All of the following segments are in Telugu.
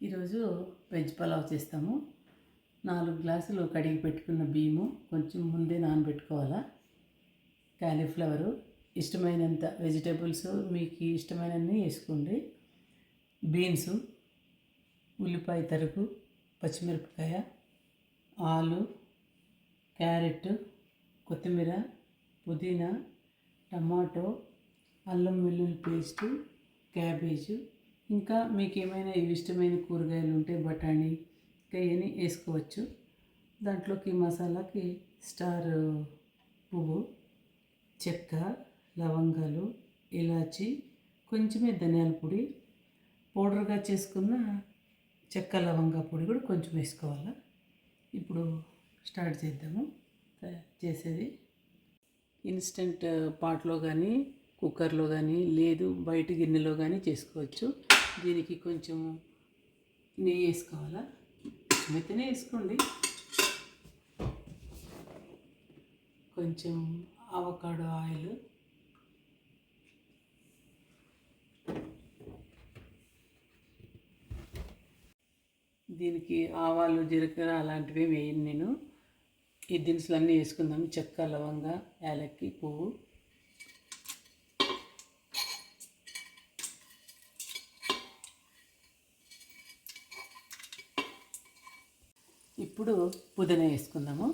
ఈరోజు వెజ్ పలావ్ చేస్తాము. 4 గ్లాసులు కడిగి పెట్టుకున్న బియ్యము కొంచెం ముందే నానబెట్టుకోవాలా. క్యాలీఫ్లవరు, ఇష్టమైనంత వెజిటేబుల్స్ మీకు ఇష్టమైనన్ని వేసుకోండి. బీన్స్, ఉల్లిపాయ తరుగు, పచ్చిమిరపకాయ, ఆలు, క్యారెట్, కొత్తిమీర, పుదీనా, టమాటో, అల్లం వెల్లుల్లి పేస్టు, క్యాబేజు, ఇంకా మీకు ఏమైనా ఇష్టమైన కూరగాయలు ఉంటే బఠానీ ఇంకా ఇవన్నీ వేసుకోవచ్చు. దాంట్లోకి మసాలాకి స్టార్ పువ్వు, చెక్క, లవంగాలు, ఇలాచి, కొంచెమే ధనియాల పొడి, పౌడర్గా చేసుకున్న చెక్క లవంగా పొడి కూడా కొంచెం వేసుకోవాలి. ఇప్పుడు స్టార్ట్ చేద్దాము చేసేది. ఇన్స్టెంట్ పాట్లో కానీ కుక్కర్లో కానీ లేదు బయట గిన్నెలో కానీ చేసుకోవచ్చు. దీనికి కొంచెం నెయ్యి వేసుకోవాలా. మెత్తనే వేసుకోండి. కొంచెం అవకాడో ఆయిల్, దీనికి ఆవాలు, జీలకర్ర అలాంటివి వేయను నేను. ఈ దినుసులన్నీ వేసుకుందాం. చెక్క, లవంగా, యాలక్కి, పువ్వు. ఇప్పుడు పుదీనా వేసుకుందాము.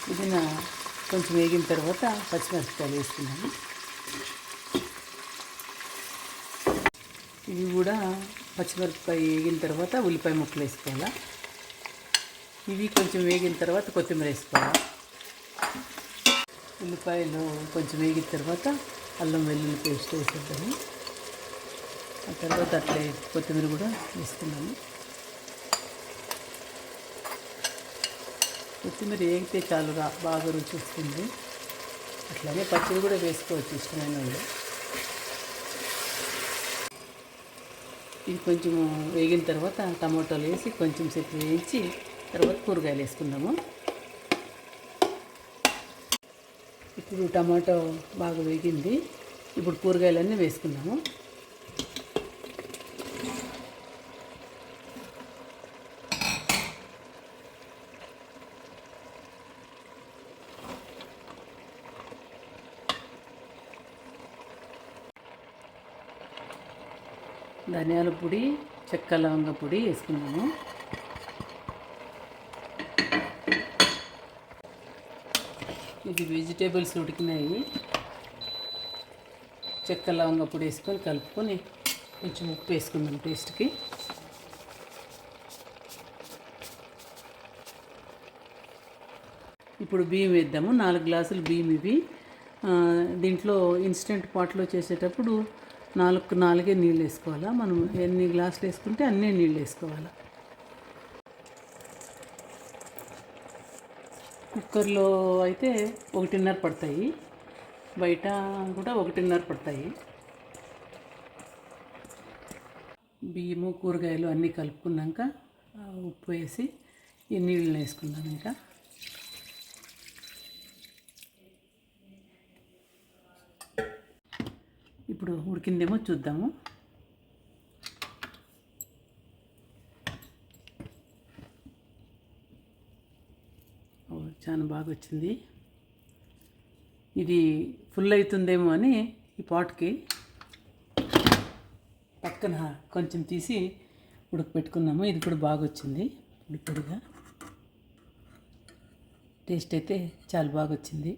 పుదీనా కొంచెం వేగిన తర్వాత పచ్చిమిరపకాయలు వేసుకుందాము. ఇవి కూడా పచ్చిమిరపకాయ వేగిన తర్వాత ఉల్లిపాయ ముక్కలు వేసుకోవాలి. ఇవి కొంచెం వేగిన తర్వాత కొత్తిమీర వేసుకోవాలి. ఉల్లిపాయలు కొంచెం వేగిన తర్వాత అల్లం వెల్లుల్లి పేస్ట్ వేసేద్దాము. ఆ తర్వాత అట్లే కొత్తిమీర కూడా వేసుకున్నాము. కొత్తిమీర వేగితే చాలుగా బాగా రుచి వస్తుంది. అట్లాగే పచ్చడి కూడా వేసుకోవచ్చు ఇష్టమైన వాళ్ళు. ఇది కొంచెం వేగిన తర్వాత టమాటోలు వేసి కొంచెం సేపు వేయించి తర్వాత కూరగాయలు వేసుకుందాము. ఇప్పుడు టమాటో బాగా వేగింది. ఇప్పుడు కూరగాయలన్నీ వేసుకుందాము. ధనియాల పొడి, చెక్క లవంగ పొడి వేసుకున్నాము. ఇది వెజిటేబుల్స్ ఉడికినాయి. చెక్క లవంగ పొడి వేసుకొని కలుపుకొని కొంచెం ఉప్పు వేసుకుందాం టేస్ట్కి. ఇప్పుడు బియ్యం వేద్దాము. 4 గ్లాసులు బియ్యం ఇవి. దీంట్లో ఇన్స్టెంట్ పాట్లో చేసేటప్పుడు 4 నీళ్ళు వేసుకోవాలా. మనం ఎన్ని గ్లాసులు వేసుకుంటే అన్నీ నీళ్ళు వేసుకోవాలి. కుక్కర్లో అయితే 1.5 పడతాయి, బయట కూడా 1.5 పడతాయి. బియ్యము, కూరగాయలు అన్నీ కలుపుకున్నాక ఉప్పు వేసి ఈ నీళ్ళని వేసుకుందాం. ఇంకా ఇప్పుడు ఉడికిందేమో చూద్దాము. చాలా బాగా వచ్చింది. ఇది ఫుల్ అవుతుందేమో అని ఈ పాట్కి పక్కన కొంచెం తీసి ఉడకపెట్టుకున్నాము. ఇది కూడా బాగా వచ్చింది. పొడిగా టేస్ట్ అయితే చాలా బాగా వచ్చింది.